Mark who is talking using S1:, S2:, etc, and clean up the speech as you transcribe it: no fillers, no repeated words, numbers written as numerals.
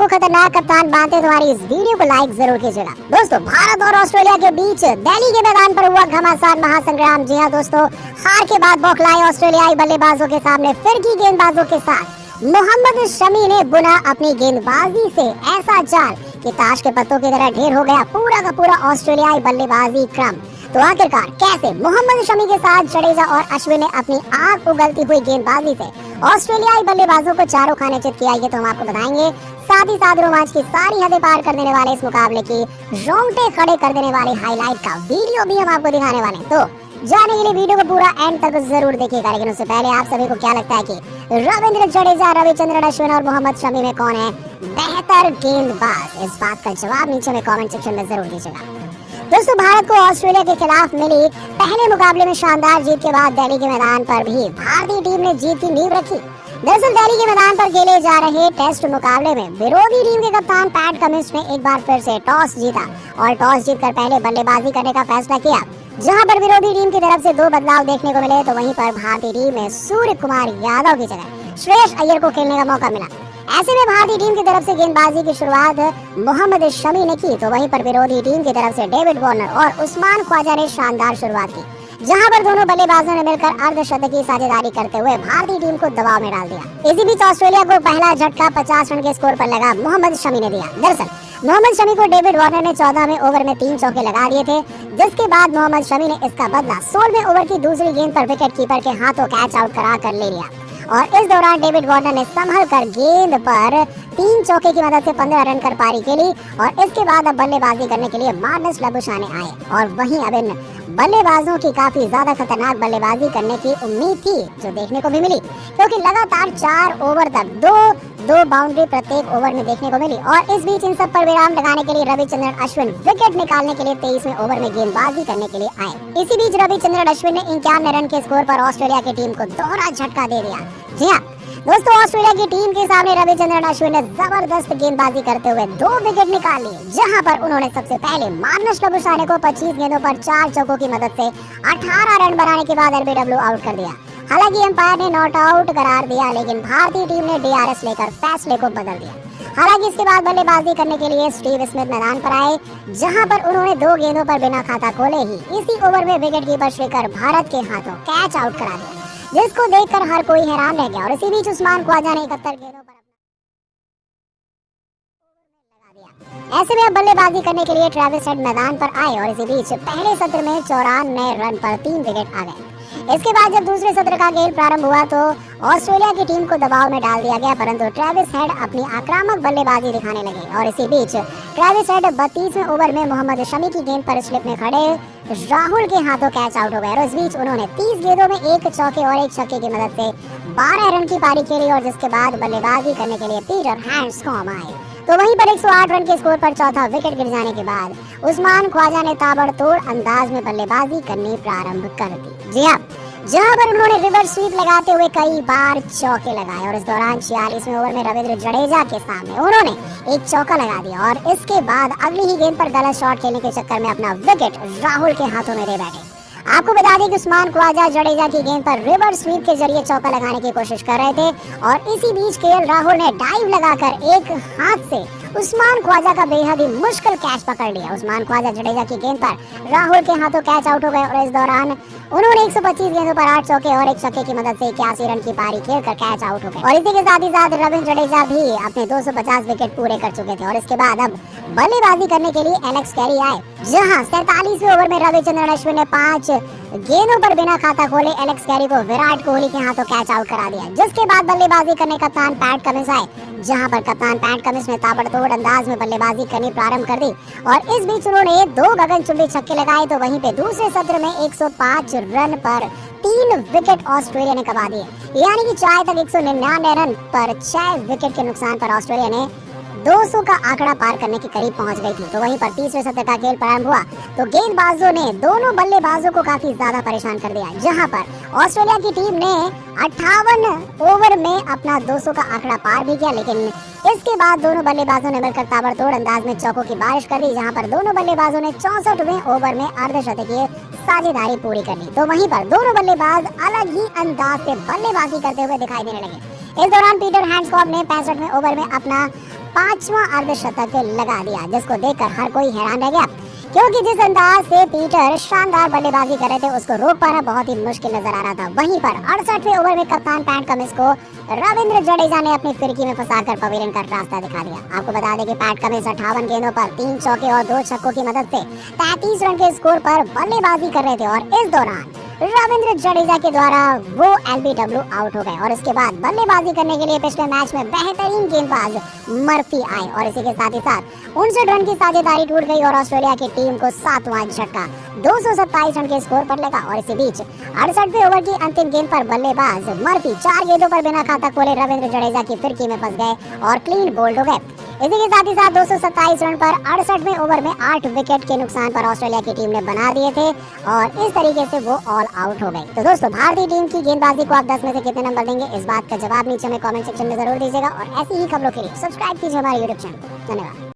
S1: को खतरनाक कप्तान मानते तुम्हारी इस वीडियो को लाइक जरूर कीजिएगा। दोस्तों, भारत और ऑस्ट्रेलिया के बीच दिल्ली के मैदान पर हुआ घमासान महासंग्राम। जी हां दोस्तों, हार के बाद बौखलाए ऑस्ट्रेलियाई बल्लेबाजों के सामने फिरकी गेंदबाजों के साथ मोहम्मद शमी ने बुना अपनी गेंदबाजी से ऐसा जाल कि ताश के पत्तों की तरह ढेर हो गया पूरा का पूरा ऑस्ट्रेलियाई बल्लेबाजी क्रम। तो आखिरकार कैसे मोहम्मद शमी के साथ जडेजा और अश्विन ने अपनी आग उगलती हुई गेंदबाजी से ऑस्ट्रेलियाई बल्लेबाजों को चारों खाने चित किया, ये तो हम आपको बताएंगे। साथ ही साथ रोमांच की सारी हदें पार कर देने वाले इस मुकाबले की रोंगटे खड़े कर देने वाले हाईलाइट का वीडियो भी हम आपको दिखाने वाले हैं। तो जाने के लिए वीडियो को पूरा एंड तक जरूर देखिएगा। लेकिन उससे पहले आप सभी को क्या लगता है कि रविंद्र जडेजा, रविचंद्रन अश्विन और मोहम्मद शमी में कौन है बेहतर गेंदबाज? इस बात का जवाब नीचे में कमेंट सेक्शन में जरूर दीजिएगा। दोस्तों, भारत को ऑस्ट्रेलिया के खिलाफ मिली पहले मुकाबले में शानदार जीत के बाद दिल्ली के मैदान पर भी भारतीय टीम ने जीत की नींव रखी। दरअसल दिल्ली के मैदान पर खेले जा रहे टेस्ट मुकाबले में विरोधी टीम के कप्तान पैट कमिंस ने एक बार फिर से टॉस जीता और टॉस जीतकर पहले बल्लेबाजी करने का फैसला किया। जहां पर विरोधी टीम की तरफ से दो बदलाव देखने को मिले, तो वहीं पर भारतीय टीम में सूर्य कुमार यादव की जगह श्रेयस अय्यर को खेलने का मौका मिला। ऐसे में भारतीय टीम की तरफ से गेंदबाजी की शुरुआत मोहम्मद शमी ने की, तो वहीं पर विरोधी टीम की तरफ से डेविड वार्नर और उस्मान ख्वाजा ने शानदार शुरुआत की। जहां पर दोनों बल्लेबाजों ने मिलकर अर्धशतकीय साझेदारी करते हुए भारतीय टीम को दबाव में डाल दिया। इसी बीच ऑस्ट्रेलिया को पहला झटका 50 रन के स्कोर पर लगा मोहम्मद शमी ने दिया। दरअसल मोहम्मद शमी को डेविड वार्नर ने 14वें ओवर में 3 चौके लगा दिए थे, जिसके बाद मोहम्मद शमी ने इसका बदला 16वें ओवर की दूसरी गेंद पर विकेट कीपर के हाथों कैच आउट करा कर ले लिया। और इस दौरान डेविड वार्नर ने संभल कर गेंद पर 3 चौके की मदद से 15 रन कर पारी खेली और इसके बाद अब बल्लेबाजी करने के लिए मार्नस लबुशाने आए। और वहीं अब इन बल्लेबाजों की काफी ज्यादा खतरनाक बल्लेबाजी करने की उम्मीद थी, जो देखने को भी मिली, क्योंकि लगातार 4 ओवर तक दो बाउंड्री प्रत्येक ओवर में देखने को मिली। और इस बीच इन सब पर विराम लगाने के लिए रविचंद्रन अश्विन विकेट निकालने के लिए 23वें ओवर में गेंदबाजी करने के लिए आए। इसी बीच रविचंद्रन अश्विन ने 51 रन के स्कोर पर ऑस्ट्रेलिया की टीम को दोहरा झटका दे दिया। जी हाँ दोस्तों, ऑस्ट्रेलिया की टीम के सामने रविचंद्रन अश्विन ने जबरदस्त गेंदबाजी करते हुए 2 विकेट निकाल लिए, जहां पर उन्होंने सबसे पहले मार्नस लबुशाने को 25 गेंदों पर 4 चौकों की मदद से 18 रन बनाने के बाद एलबीडब्ल्यू आउट कर दिया। हालांकि अंपायर ने नॉट आउट करार दिया, लेकिन भारतीय टीम ने डीआरएस लेकर फैसले को बदल दिया। हालांकि इसके बाद बल्लेबाजी करने के लिए स्टीव स्मिथ मैदान पर आए, जहां पर उन्होंने 2 गेंदों पर बिना खाता खोले ही इसी ओवर में विकेट कीपर श्रीकर भारत के हाथों कैच आउट करा दिया, जिसको देखकर हर कोई हैरान रह गया। और इसी बीच उस्मान ख्वाजा ने 71 गेंदों पर ऐसे में अब बल्लेबाजी करने के लिए ट्रेविस हेड मैदान पर आए और इसी बीच पहले सत्र में 94 रन पर 3 विकेट आ गए। इसके बाद जब दूसरे सत्र का खेल प्रारंभ हुआ तो ऑस्ट्रेलिया की टीम को दबाव में डाल दिया गया, परंतु ट्रेविस हेड अपनी आक्रामक बल्लेबाजी दिखाने लगे। और इसी बीच ट्रेविस हेड 32वें ओवर में मोहम्मद शमी की गेंद पर स्लिप में खड़े राहुल के हाथों कैच आउट हो गए। और इस बीच उन्होंने 30 गेंदों में 1 चौके और 1 छक्के की मदद से 12 रन की पारी खेली और जिसके बाद बल्लेबाजी करने के लिए पीटर हैंड्सकॉम्ब आए। तो वहीं पर 108 रन के स्कोर पर चौथा विकेट गिर जाने के बाद उस्मान ख्वाजा ने ताबड़तोड़ अंदाज में बल्लेबाजी करनी प्रारंभ कर दी। जी हाँ, जहां पर उन्होंने रिवर्स स्वीप लगाते हुए कई बार चौके लगाए और इस दौरान 46वें ओवर में रविंद्र जडेजा के सामने उन्होंने एक चौका लगा दिया और इसके बाद अगली ही गेंद पर गलत शॉट खेलने के चक्कर में अपना विकेट राहुल के हाथों में दे बैठे। आपको बता दें कि उस्मान ख्वाजा जडेजा की गेंद पर रिवर्स स्वीप के जरिए चौका लगाने की कोशिश कर रहे थे और इसी बीच केएल राहुल ने डाइव लगाकर एक हाथ से उस्मान ख्वाजा का बेहद ही मुश्किल कैच पकड़ लिया। उस्मान ख्वाजा जडेजा की गेंद पर राहुल के हाथों कैच आउट हो गए और इस दौरान उन्होंने 125 गेंदों पर 8 चौके और 1 छक्के की मदद से 81 रन की पारी खेलकर कैच आउट हो गए। और इसी के साथ ही साथ रविंद्र जडेजा भी अपने 250 विकेट पूरे कर चुके थे। और इसके बाद अब बल्लेबाजी करने के लिए एलेक्स कैरी आए, जहां 47वें ओवर में रविचंद्रन अश्विन ने 5 गेंदों पर बिना खाता खोले एलेक्स कैरी को विराट कोहली के हाथों कैच आउट करा दिया। जिसके बाद बल्लेबाजी करने कप्तान पैट कमिंस आए, जहां पर कप्तान पैट कमिंस ने ताबड़तोड़ अंदाज में बल्लेबाजी करनी प्रारंभ कर दी और इस बीच उन्होंने 2 गगनचुंबी छक्के लगाए। तो वहीं पे दूसरे सत्र में 105 रन पर 3 विकेट ऑस्ट्रेलिया ने कमा दिए, यानी कि चाय तक 199 रन पर 6 विकेट के नुकसान पर ऑस्ट्रेलिया ने 200 का आंकड़ा पार करने के करीब पहुंच गई थी। तो वहीं पर तीसरे सत्र का खेल प्रारंभ हुआ तो गेंदबाजों ने दोनों बल्लेबाजों को काफी ज्यादा परेशान कर दिया, जहां पर ऑस्ट्रेलिया की टीम ने 58 ओवर में अपना 200 का आंकड़ा पार भी किया, लेकिन इसके बाद दोनों बल्लेबाजों ने मिलकर ताबड़तोड़ अंदाज में चौकों की बारिश कर दी, जहां पर दोनों बल्लेबाजों ने 64वें ओवर में अर्धशतकीय साझेदारी पूरी कर ली। तो वहीं पर दोनों बल्लेबाज अलग ही अंदाज से बल्लेबाजी करते हुए दिखाई देने लगे। इस दौरान पीटर हैंड्सकॉम्ब ने 65वें ओवर में अपना 5वां अर्धशतक लगा दिया, जिसको देखकर हर कोई हैरान रह गया, क्योंकि जिस अंदाज से पीटर शानदार बल्लेबाजी कर रहे थे उसको रोक पाना बहुत ही मुश्किल नजर आ रहा था। वहीं पर 68वें ओवर में कप्तान पैट कमिंस को रविंद्र जडेजा ने अपनी फिरकी में फंसाकर पवेलियन का रास्ता दिखा दिया। आपको बता दें कि पैट कमिंस 58 गेंदों पर 3 चौके और 2 छक्कों की मदद से 33 रन के स्कोर पर बल्लेबाजी कर रहे थे और इस दौरान रविंद्र जडेजा के द्वारा वो एलबीडब्ल्यू आउट हो गए और उसके बाद बल्लेबाजी करने के लिए पिछले मैच में बेहतरीन गेंदबाज मर्फी आए और इसी के साथ ही साथ 59 रन की साझेदारी टूट गई और ऑस्ट्रेलिया की टीम को 7वां झटका 227 रन के स्कोर पर लगा। और इसी बीच 68वें ओवर की अंतिम गेंद पर बल्लेबाज मर्फी 4 गेंदों पर बिना खाता खोले रविंद्र जडेजा की फिरकी में फंस गए और क्लीन बोल्ड हो गए। इसी के साथ ही साथ 227 रन पर 68वें ओवर में 8 विकेट के नुकसान पर ऑस्ट्रेलिया की टीम ने बना दिए थे और इस तरीके से वो ऑल आउट हो गई। तो दोस्तों, भारतीय टीम की गेंदबाजी को आप 10 में से कितने नंबर देंगे, इस बात का जवाब नीचे में कमेंट सेक्शन में जरूर दीजिएगा और ऐसी ही खबरों के लिए सब्सक्राइब कीजिए हमारे यूट्यूब चैनल। धन्यवाद।